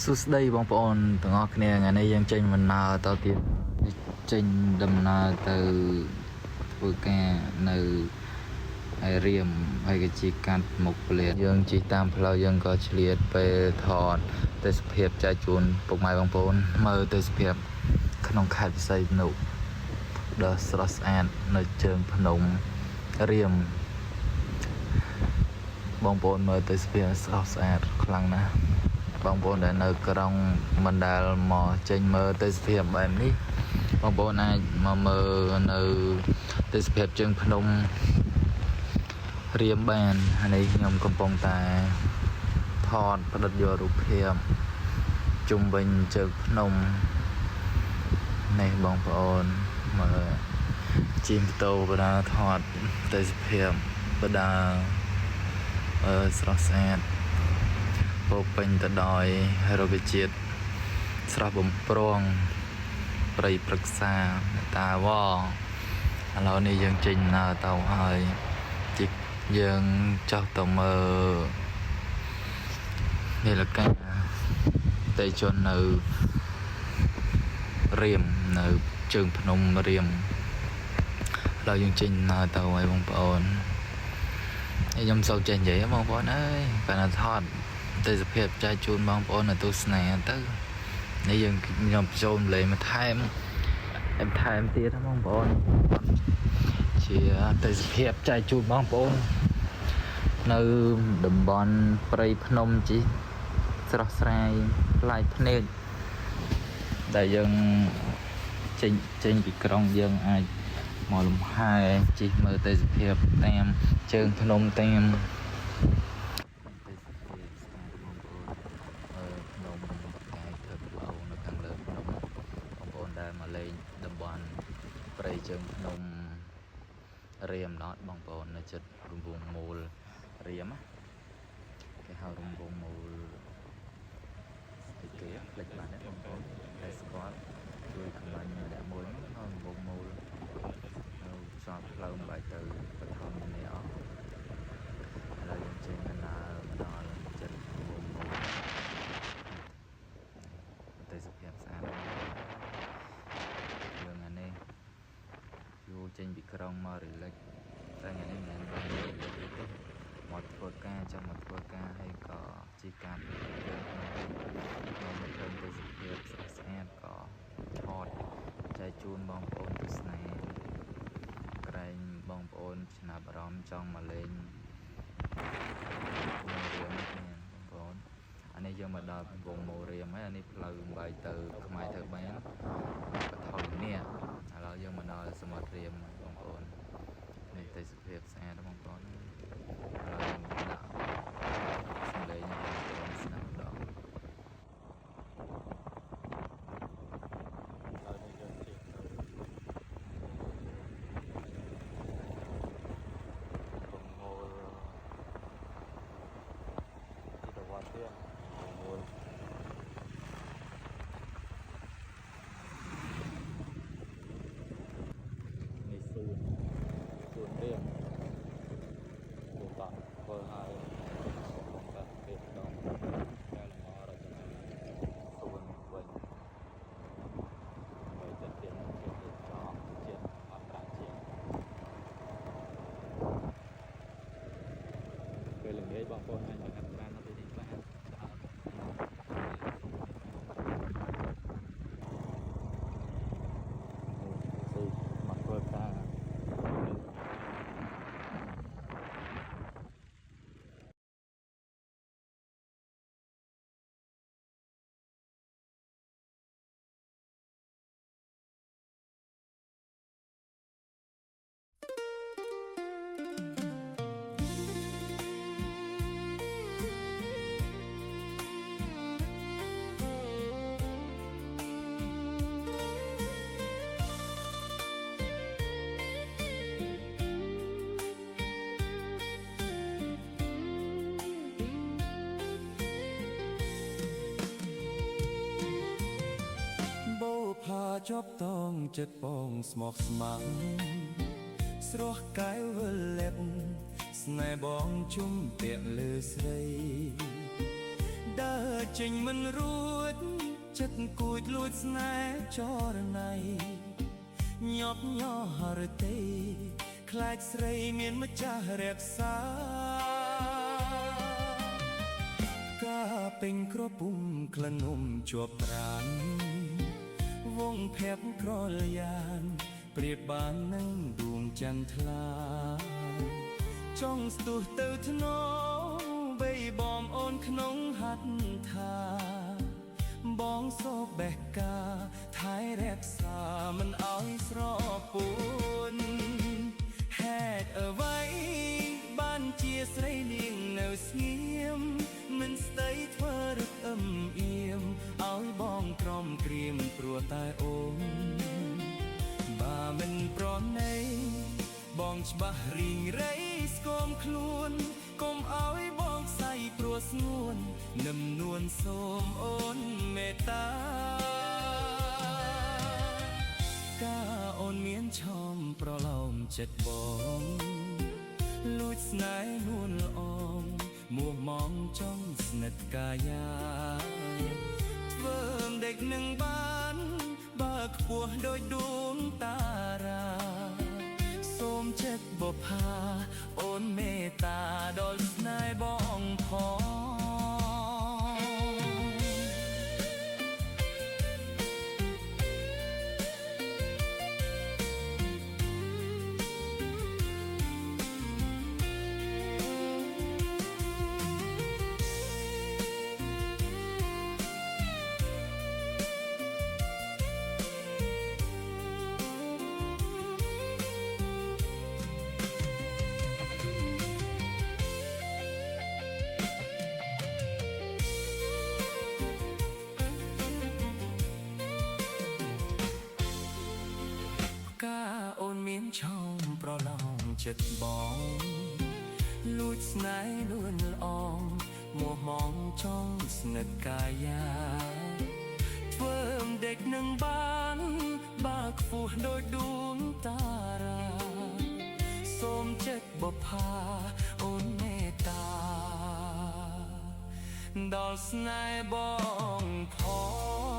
សួស្តីបងប្អូនទាំងអស់គ្នាថ្ងៃនេះយើងចេញដំណើរទៅទៀតចេញដំណើរទៅធ្វើការនៅឯរៀមហើយក៏ជាកាត់មុខពលានយើងជិះតាមផ្លូវយើងក៏ឆ្លៀតពេលថតទេសភាពចែកជូនពុកម៉ែបងប្អូនមើលទេសភាពក្នុងខេត្តវិស័យភ្នំដ៏ស្រស់ស្អាតនៅជើងភ្នំរៀមបងប្អូនមើលទេសភាពស្រស់ស្អាតខ្លាំងណាស់បងប្អូនដែលនៅក្រុងមិនដែលមកចេញមើលទេសភាពបែបនេះបងប្អូនអាចមកមើលនៅទេសភាពជើងភ្នំរៀមបានហើយនេះខ្ញុំកំពុងតែថតផ្ដិតយករូបភាពជុំវិញជើងភ្នំនេះបងប្អូនមើលជិះម៉ូតូបដាថតទេសភាពបដាស្រស់ស្អាតពោពេញទៅដោយរុក្ខជាតិស្រស់បំព្រងព្រៃព្រឹក្សាតាវឥឡូវនេះយើងចេញដំណើរទៅហើយជីកយើងចោះទៅមើលនីលកាតេជននៅរៀមនៅជើងភ្នំរៀមឥឡូវយើងចេញដំណើរទៅហើយបងប្អូនខ្ញុំសូវចេះនិយាយបងប្អូនអើយគាត់ថាថតទេសភាពចែកជូនបងប្អូននៅទស្សនាទៅនេះយើងខ្ញុំចូលលេងមកថែមទៀតបងប្អូនជាទេសភាពចែកជូនបងប្អូននៅតំបន់ព្រៃភ្នំជីស្រស់ស្រាយប្លែកភ្នែកដែលយើងចេញពីក្រុងយើងអាចមកលំហែជិះមើលទេសភាពតាមជើងភ្នំតាមតំបន់ព្រៃជើងភ្នំរៀមណត់បងប្អូននៅជិតរង្វង់មូលរៀមគេហៅរង្វង់មូលគេផ្លេចបានទេបងប្អូនតែស្គាល់ជួយខមមិនដាក់មួយនៅរង្វង់មូលនៅខ្សត់ផ្លូវបែកទៅបឋមនេះអស់ឥឡូវយើងចេញដំណើរមកដល់ជិតរង្វង់មូលទេសភាពស្អាតយើងអានេះយូរចេញពីក្រុងមករីឡិចតែថ្ងៃនេះមិនមែនមកធ្វើការចាំមកធ្វើការហើយក៏ជីកាត់យើងមកឃើញទេសភាពស្រស់ស្អាតក៏ថតចែកជូនបងប្អូនទស្សនាក្រែងបងប្អូនចំណាប់អារម្មណ៍ចង់មកលេងភូមិរៀមនេះបងប្អូនអានេះយើងមកដល់វងមូរៀមហើយអានេះផ្លូវបែកទៅខ្មែរធ្វើបានបឋមនេះឥឡូវយើងមកដល់សមុទ្ររៀមបងប្អូននេះទេសភាពស្អាតបងប្អូនឥឡូវយើងដាក់សំឡេងបងប្អូនស្ដាប់ដល់សួនរៀមទូតធ្វើឲ្យតែពេលដងតែលំអរចនាសួនវិញហើយទៅទៀតជាចោលជាតិអន្តរជាតិពេលល្ងាចបងប្អូនអាចទៅកាត់បាននៅទីនេះបានមកធ្វើការជាប់តងចិត្តបងស្មោះស្ម័គ្រស្រស់កែវវិលលិបស្នេហ៍បងជុំពាក់លើស្រី ដើរចេញមិនរួចចិត្តគួចលួចស្នេហ៍ចរណៃញាប់ញ័ររទេខ្លាចស្រីមានម្ចាស់រក្សាការពេញក្រពុំក្លិននំជាប់ប្រាណវងភែបក្រលយ៉ានប្រៀបបាននឹងដួងចន្ទថ្លាចង់ស្ទុះទៅធ្នងបីបងអូនក្នុងហាត់ថាបងសោកបេះកាថែរក្សាមិនឲ្យស្រពួនហេតុអ្វីបានជាស្រីនាងនៅស្ងៀមមិនស្ដីធ្វើរឹកអឹមអៀមឲ្យបងក្រំក្រៀមព្រោះតែអូនបើមិនប្រណីបងច្បាស់រីងរៃស្គមខ្លួនកុំឲ្យបងខ្សែព្រោះស្ងួននឹមនួនសូមអូនមេត្តាការអូនមានឆោមប្រឡោមចិត្តបងលួចស្នេហ៍នួនល្អងមួមងចង់ស្និទ្ធកាយាធ្វើមដេកនឹងបានបើខ្ពស់ដូចដួងតារាសូមចិត្តបុប្ផាអូនមេត្តាដល់ស្នេហ៍បងផងអូនមានឆោមប្រឡងចិត្តបងលួចស្នេហ៍នួនល្អងមួមងចង់ស្និទ្ធកាយាធ្វើមដេកនឹងបានបើខ្ពស់ដូចដួងតារាសូមចិត្តបុប្ផាអូនមេត្តាដល់ស្នេហ៍បងផង